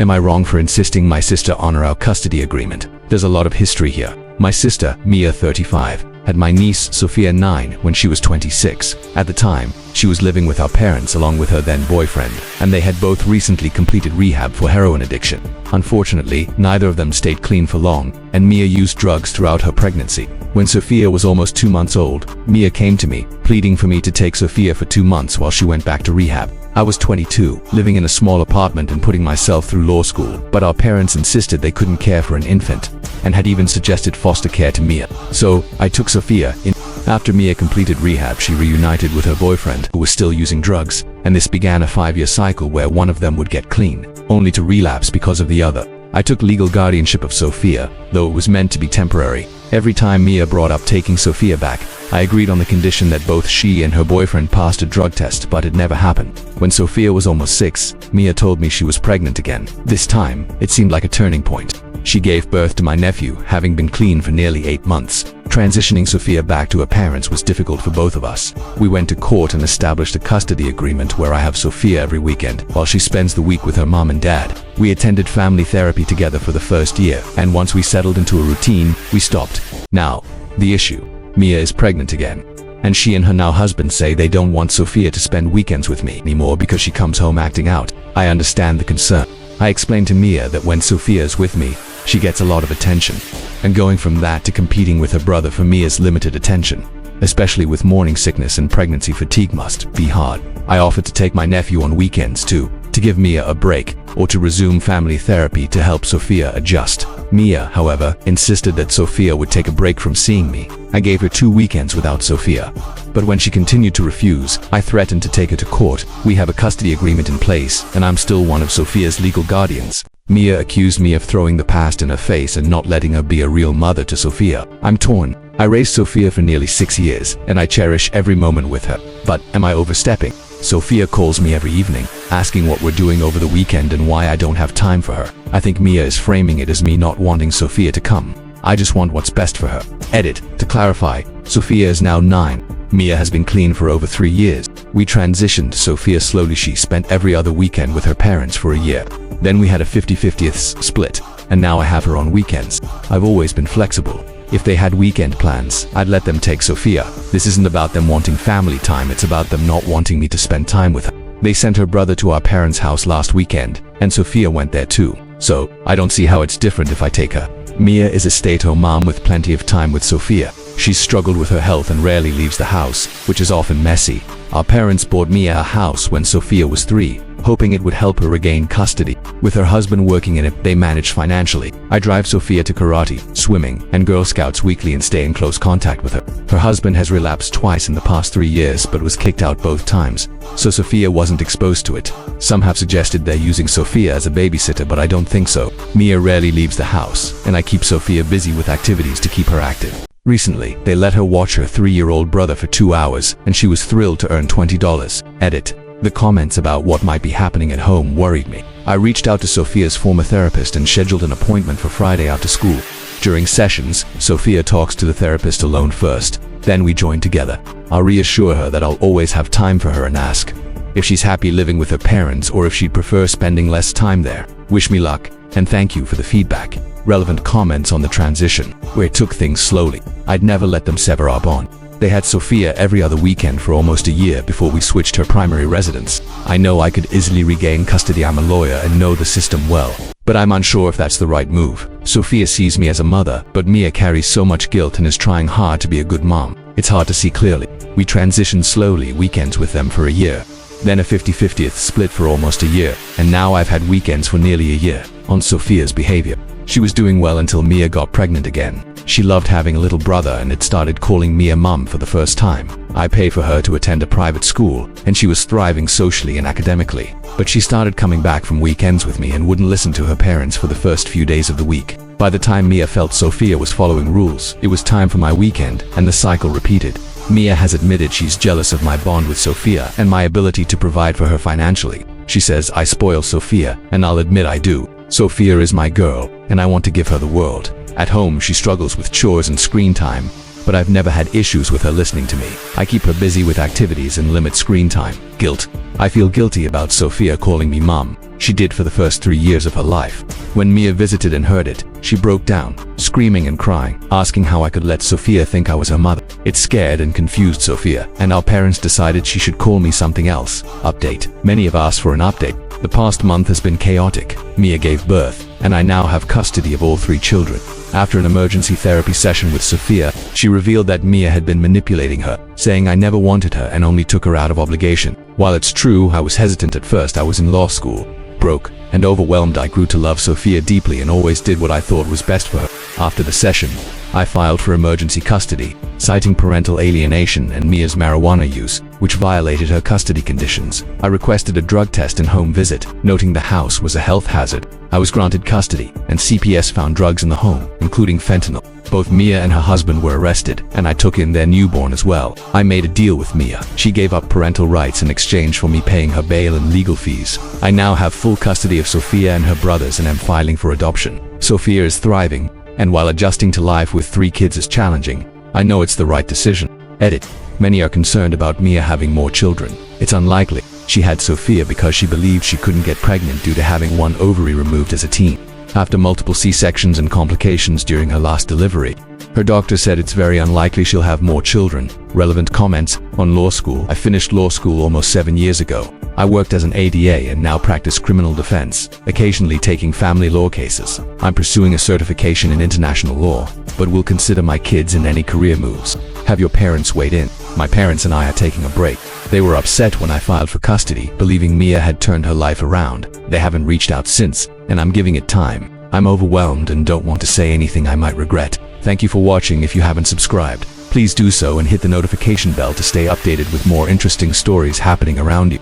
Am I wrong for insisting my sister honor our custody agreement? There's a lot of history here. My sister, Mia, 35, had my niece, Sophia, 9, when she was 26. At the time, she was living with our parents along with her then boyfriend, and they had both recently completed rehab for heroin addiction. Unfortunately, neither of them stayed clean for long, and Mia used drugs throughout her pregnancy. When Sophia was almost 2 months old, Mia came to me, pleading for me to take Sophia for 2 months while she went back to rehab. I was 22, living in a small apartment and putting myself through law school, but our parents insisted they couldn't care for an infant, and had even suggested foster care to Mia. So, I took Sophia in. After Mia completed rehab, she reunited with her boyfriend, who was still using drugs, and this began a 5-year cycle where one of them would get clean, only to relapse because of the other. I took legal guardianship of Sophia, though it was meant to be temporary. Every time Mia brought up taking Sophia back, I agreed on the condition that both she and her boyfriend passed a drug test, but it never happened. When Sophia was almost 6, Mia told me she was pregnant again. This time, it seemed like a turning point. She gave birth to my nephew, having been clean for nearly 8 months. Transitioning Sophia back to her parents was difficult for both of us. We went to court and established a custody agreement where I have Sophia every weekend, while she spends the week with her mom and dad. We attended family therapy together for the first year, and once we settled into a routine, we stopped. Now, the issue. Mia is pregnant again, and she and her now husband say they don't want Sophia to spend weekends with me anymore because she comes home acting out. I understand the concern. I explained to Mia that when Sophia is with me, she gets a lot of attention, and going from that to competing with her brother for Mia's limited attention, especially with morning sickness and pregnancy fatigue, must be hard. I offered to take my nephew on weekends too, to give Mia a break, or to resume family therapy to help Sophia adjust. Mia, however, insisted that Sophia would take a break from seeing me. I gave her 2 weekends without Sophia. But when she continued to refuse, I threatened to take her to court. We have a custody agreement in place, and I'm still one of Sophia's legal guardians. Mia accused me of throwing the past in her face and not letting her be a real mother to Sophia. I'm torn. I raised Sophia for nearly 6 years, and I cherish every moment with her. But am I overstepping? Sophia calls me every evening, asking what we're doing over the weekend and why I don't have time for her. I think Mia is framing it as me not wanting Sophia to come. I just want what's best for her. Edit. To clarify, Sophia is now 9. Mia has been clean for over 3 years. We transitioned Sophia slowly. She spent every other weekend with her parents for a year. Then we had a 50-50th split, and now I have her on weekends. I've always been flexible. If they had weekend plans, I'd let them take Sophia. This isn't about them wanting family time, it's about them not wanting me to spend time with her. They sent her brother to our parents' house last weekend, and Sophia went there too. So, I don't see how it's different if I take her. Mia is a stay-at-home mom with plenty of time with Sophia. She's struggled with her health and rarely leaves the house, which is often messy. Our parents bought Mia a house when Sophia was 3, hoping it would help her regain custody. With her husband working in it, they manage financially. I drive Sophia to karate, swimming, and Girl Scouts weekly and stay in close contact with her. Her husband has relapsed twice in the past 3 years but was kicked out both times, so Sophia wasn't exposed to it. Some have suggested they're using Sophia as a babysitter, but I don't think so. Mia rarely leaves the house, and I keep Sophia busy with activities to keep her active. Recently, they let her watch her 3-year-old brother for 2 hours, and she was thrilled to earn $20. Edit. The comments about what might be happening at home worried me. I reached out to Sophia's former therapist and scheduled an appointment for Friday after school. During sessions, Sophia talks to the therapist alone first, then we join together. I'll reassure her that I'll always have time for her and ask if she's happy living with her parents or if she'd prefer spending less time there. Wish me luck, and thank you for the feedback. Relevant comments on the transition, where it took things slowly. I'd never let them sever our bond. They had Sophia every other weekend for almost a year before we switched her primary residence. I know I could easily regain custody. I'm a lawyer and know the system well, but I'm unsure if that's the right move. Sophia sees me as a mother, but Mia carries so much guilt and is trying hard to be a good mom. It's hard to see clearly. We transitioned slowly, weekends with them for a year, then a 50-50th split for almost a year, and now I've had weekends for nearly a year. On Sophia's behavior, she was doing well until Mia got pregnant again. She loved having a little brother and had started calling Mia mum for the first time. I pay for her to attend a private school, and she was thriving socially and academically. But she started coming back from weekends with me and wouldn't listen to her parents for the first few days of the week. By the time Mia felt Sophia was following rules, it was time for my weekend, and the cycle repeated. Mia has admitted she's jealous of my bond with Sophia and my ability to provide for her financially. She says I spoil Sophia, and I'll admit I do. Sophia is my girl, and I want to give her the world. At home, she struggles with chores and screen time, but but I've never had issues with her listening to me. I keep her busy with activities and limit screen time. Guilt. I feel guilty about Sophia calling me mom. She did for the first 3 years of her life. When Mia visited and heard it, she broke down, screaming and crying, asking how I could let Sophia think I was her mother. It scared and confused Sophia, and our parents decided she should call me something else. Update. Many have asked for an update. The past month has been chaotic. Mia gave birth, and I now have custody of all 3 children. After an emergency therapy session with Sophia, she revealed that Mia had been manipulating her, saying I never wanted her and only took her out of obligation. While it's true I was hesitant at first, I was in law school. Broke and overwhelmed, I grew to love Sophia deeply and always did what I thought was best for her. After the session, I filed for emergency custody, citing parental alienation and Mia's marijuana use, which violated her custody conditions. I requested a drug test and home visit, noting the house was a health hazard. I was granted custody, and CPS found drugs in the home, including fentanyl. Both Mia and her husband were arrested, and I took in their newborn as well. I made a deal with Mia. She gave up parental rights in exchange for me paying her bail and legal fees. I now have full custody of Sophia and her brothers and am filing for adoption. Sophia is thriving, and while adjusting to life with 3 kids is challenging, I know it's the right decision. Edit. Many are concerned about Mia having more children. It's unlikely. She had Sophia because she believed she couldn't get pregnant due to having one ovary removed as a teen. After multiple C-sections and complications during her last delivery, her doctor said it's very unlikely she'll have more children. Relevant comments on law school. I finished law school almost 7 years ago. I worked as an ADA and now practice criminal defense, occasionally taking family law cases. I'm pursuing a certification in international law, but will consider my kids in any career moves. Have your parents weighed in? My parents and I are taking a break. They were upset when I filed for custody, believing Mia had turned her life around. They haven't reached out since, and I'm giving it time. I'm overwhelmed and don't want to say anything I might regret. Thank you for watching. If you haven't subscribed, please do so and hit the notification bell to stay updated with more interesting stories happening around you.